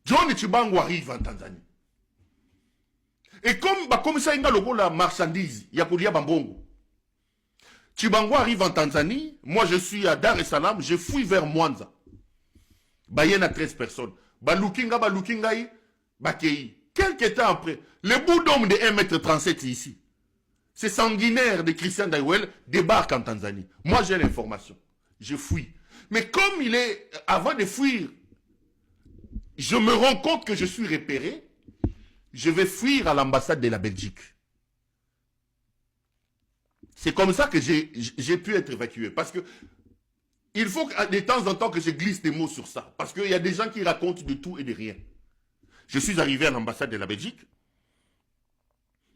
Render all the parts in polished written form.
John Chibango arrive en Tanzanie. Et comme ça, il y a la marchandise, il y a Koulia Bambongo. Chibango arrive en Tanzanie, moi je suis à Dar es Salaam, je fouille vers Mwanza. Il y a 13 personnes. Balukinga, Bakei. Quelques temps après, le bout d'homme de 1m37 ici, c'est sanguinaire de Christian Daiwel, débarque en Tanzanie. Moi j'ai l'information, je fouille. Mais comme il est, avant de fuir, je me rends compte que je suis repéré, je vais fuir à l'ambassade de la Belgique. C'est comme ça que j'ai pu être évacué. Parce que il faut de temps en temps que je glisse des mots sur ça. Parce qu'il y a des gens qui racontent de tout et de rien. Je suis arrivé à l'ambassade de la Belgique.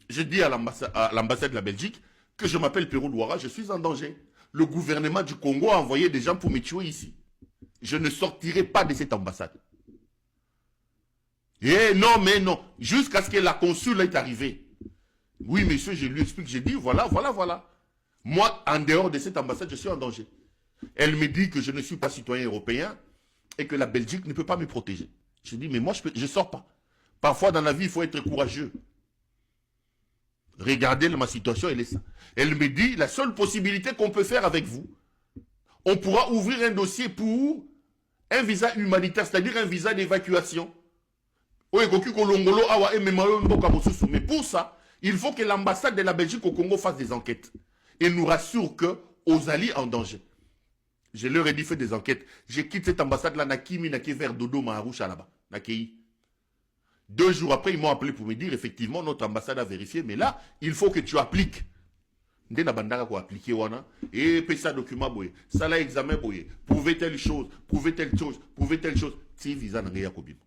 Je dis à l'ambassade de la Belgique que je m'appelle Perrault Louara, je suis en danger. Le gouvernement du Congo a envoyé des gens pour me tuer ici. Je ne sortirai pas de cette ambassade. Eh non, mais non. Jusqu'à ce que la consul est arrivée. Oui, monsieur, je lui explique. J'ai dit, voilà. Moi, en dehors de cette ambassade, je suis en danger. Elle me dit que je ne suis pas citoyen européen et que la Belgique ne peut pas me protéger. Je dis, mais moi, je ne sors pas. Parfois, dans la vie, il faut être courageux. Regardez ma situation, elle est ça. Elle me dit, la seule possibilité qu'on peut faire avec vous, on pourra ouvrir un dossier pour un visa humanitaire, c'est-à-dire un visa d'évacuation. Mais pour ça, il faut que l'ambassade de la Belgique au Congo fasse des enquêtes et nous rassure que aux alliés en danger. Je leur ai dit, fait des enquêtes. Je quitte cette ambassade-là, Nakimi, vers Dodo, Maharusha, là-bas. Nakei. 2 jours après, ils m'ont appelé pour me dire, effectivement, notre ambassade a vérifié, mais là, il faut que tu appliques. Ndé na bandara ko appliquer wana et pesa document boye ça là examen boye prouver telle chose si visa na ya kobima.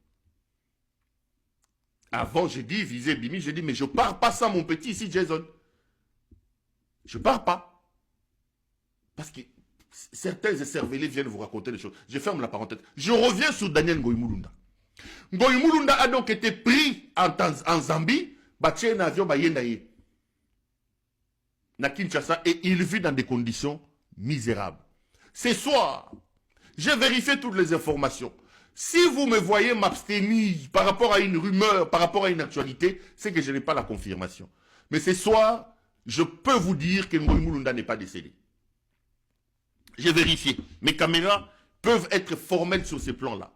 Avant j'ai dit visé bimi, j'ai dit mais je pars pas sans mon petit ici Jason. Je pars pas. Parce que certains écervelés viennent vous raconter des choses. Je ferme la parenthèse. Je reviens sur Daniel Ngoï Mulunda. Ngoï Mulunda a donc été pris en Zambie, battu un avion bayendaye. Na Kinshasa et il vit dans des conditions misérables. Ce soir, j'ai vérifié toutes les informations. Si vous me voyez m'abstenir par rapport à une rumeur, par rapport à une actualité, c'est que je n'ai pas la confirmation. Mais ce soir, je peux vous dire que Ngoï Mulunda n'est pas décédé. J'ai vérifié. Mes caméras peuvent être formelles sur ces plans-là.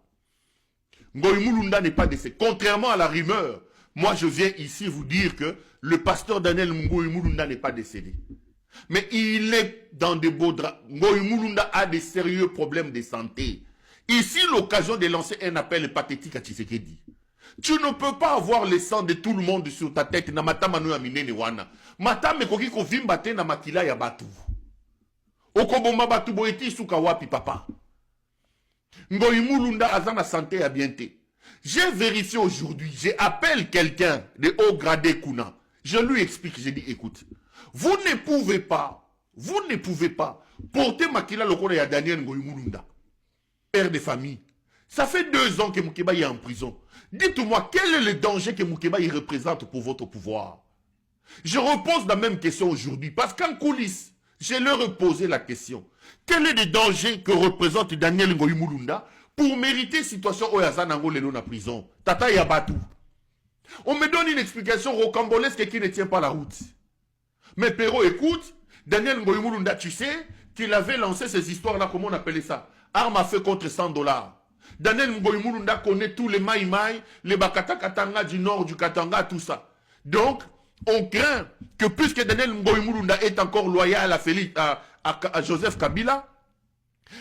Ngoï Mulunda n'est pas décédé. Contrairement à la rumeur, moi je viens ici vous dire que le pasteur Daniel Ngoï Mulunda n'est pas décédé. Mais il est dans de beaux draps. Ngoï Mulunda a des sérieux problèmes de santé. Ici, l'occasion de lancer un appel pathétique à Tshisekedi. Tu ne peux pas avoir le sang de tout le monde sur ta tête. Na matama no aminene wana. Matame koki ko vimbate na makila ya batu. Okoboma batu boeti suka wapi papa. Ngoï Mulunda a na santé à bienté. J'ai vérifié aujourd'hui, j'appelle quelqu'un de haut gradé Kuna. Je lui explique, j'ai dit, écoute, vous ne pouvez pas porter Makila Lokona ya Daniel Ngoï Mulunda, père de famille. Ça fait 2 ans que Moukeba est en prison. Dites-moi, quel est le danger que Moukeba y représente pour votre pouvoir? Je repose la même question aujourd'hui, parce qu'en coulisses, je leur ai posé la question. Quel est le danger que représente Daniel Ngoï Mulunda pour mériter situation Oyazan Angoleno na prison? Tata Yabatu. On me donne une explication rocambolesque qui ne tient pas la route. Mais Perrault, écoute, Daniel Ngoï Mulunda, tu sais qu'il avait lancé ces histoires-là, comment on appelait ça? Arme à feu contre $100. Daniel Ngoï Mulunda connaît tous les maïmaï, les Bakata Katanga du nord, du Katanga, tout ça. Donc, on craint que puisque Daniel Ngoï Mulunda est encore loyal à Joseph Kabila,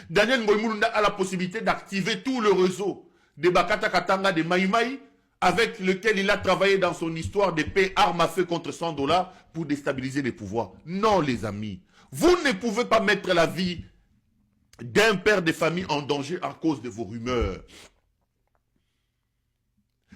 Daniel Ngoï Mulunda a la possibilité d'activer tout le réseau des Bakata Katanga, des Maïmaï, avec lequel il a travaillé dans son histoire de paix, arme à feu contre $100 pour déstabiliser les pouvoirs. Non, les amis. Vous ne pouvez pas mettre la vie d'un père de famille en danger à cause de vos rumeurs.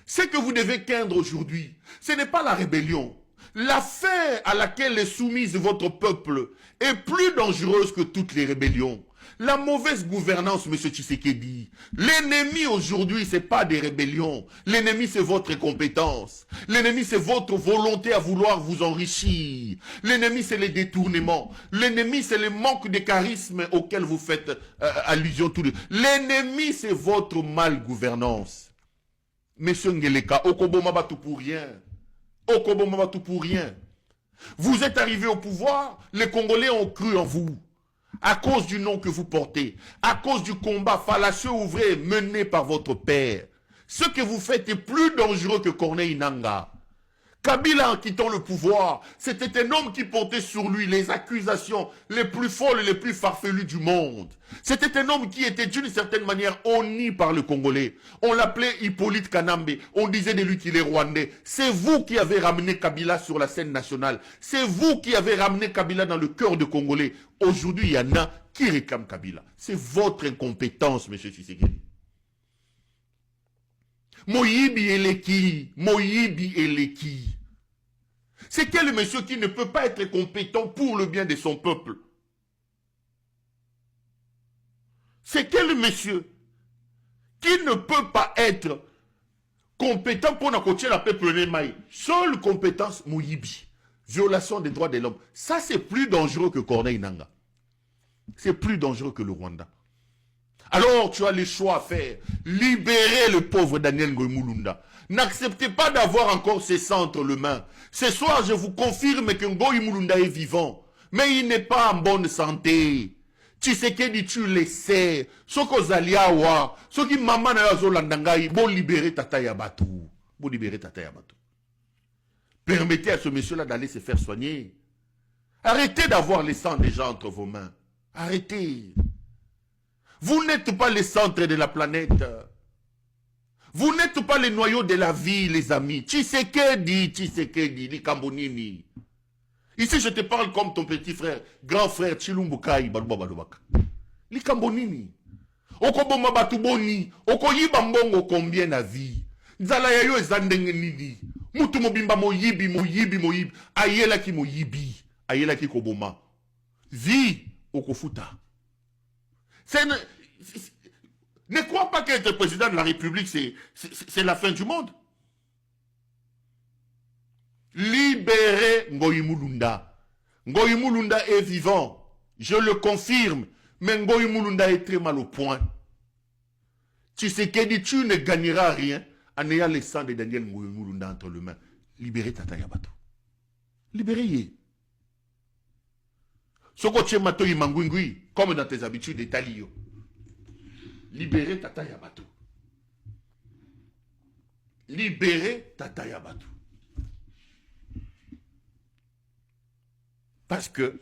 Ce que vous devez craindre aujourd'hui, ce n'est pas la rébellion. L'affaire à laquelle est soumise votre peuple est plus dangereuse que toutes les rébellions. La mauvaise gouvernance, M. Tshisekedi. L'ennemi aujourd'hui, ce n'est pas des rébellions. L'ennemi, c'est votre compétence. L'ennemi, c'est votre volonté à vouloir vous enrichir. L'ennemi, c'est les détournements. L'ennemi, c'est le manque de charisme auquel vous faites allusion tous les. L'ennemi, c'est votre malgouvernance. Monsieur Ngeleka, Okoboma Batou pour rien. Okoboma Batou pour rien. Vous êtes arrivé au pouvoir, les Congolais ont cru en vous. À cause du nom que vous portez, à cause du combat fallacieux ouvré mené par votre père. Ce que vous faites est plus dangereux que Corneille Nangaa. Kabila, en quittant le pouvoir, c'était un homme qui portait sur lui les accusations les plus folles et les plus farfelues du monde. C'était un homme qui était d'une certaine manière honni par le Congolais. On l'appelait Hippolyte Kanambe. On disait de lui qu'il est rwandais. C'est vous qui avez ramené Kabila sur la scène nationale. C'est vous qui avez ramené Kabila dans le cœur des Congolais. Aujourd'hui, il y en a qui réclament Kabila. C'est votre incompétence, M. Tshisekedi. Moyibi Eleki, Moyibi Eleki. C'est quel monsieur qui ne peut pas être compétent pour le bien de son peuple? C'est quel monsieur qui ne peut pas être compétent pour n'accoter la peuple Nemaï? Seule compétence, Moyibi. Violation des droits de l'homme. Ça, c'est plus dangereux que Corneille Nangaa. C'est plus dangereux que le Rwanda. Alors, tu as le choix à faire. Libérer le pauvre Daniel Ngoï-Mulunda. N'acceptez pas d'avoir encore ces sang entre les mains. Ce soir, je vous confirme que Ngoï-Mulunda est vivant. Mais il n'est pas en bonne santé. Tshisekedi, tu le sais. Soko Zaliawa. Soki maman na Zolandangaï. Bon libérer Tata Yabatou. Bon libérer Tata Yabatou. Permettez à ce monsieur-là d'aller se faire soigner. Arrêtez d'avoir les sangs des gens entre vos mains. Arrêtez. Vous n'êtes pas le centre de la planète. Vous n'êtes pas le noyau de la vie, les amis. Tshisekedi, Likambonini. Ici, je te parle comme ton petit frère, grand frère, Chilumbukai, Baluba Balubaka. Likambonini. Okoboma Batuboni. Okoyiba mbongo combien la vie. Nzala yayo ezandenge nini. Mutu mobimba moyibi. Ayela ki moyibi. Ayela ki koboma. Vie, okofuta. Ne crois pas qu'être président de la République, c'est la fin du monde. Libérez Ngoï-Mulunda. Ngoï-Mulunda est vivant. Je le confirme. Mais Ngoï-Mulunda est très mal au point. Tshisekedi, tu ne gagneras rien en ayant le sang de Daniel Ngoï-Mulunda entre les mains. Libérez Tata Yabatou. Libérez-y. Soko Tchemato Imangwingui, comme dans tes habitudes d'Italio. Libérez Tata Yabatou. Libérez Tata Yabatou. Parce que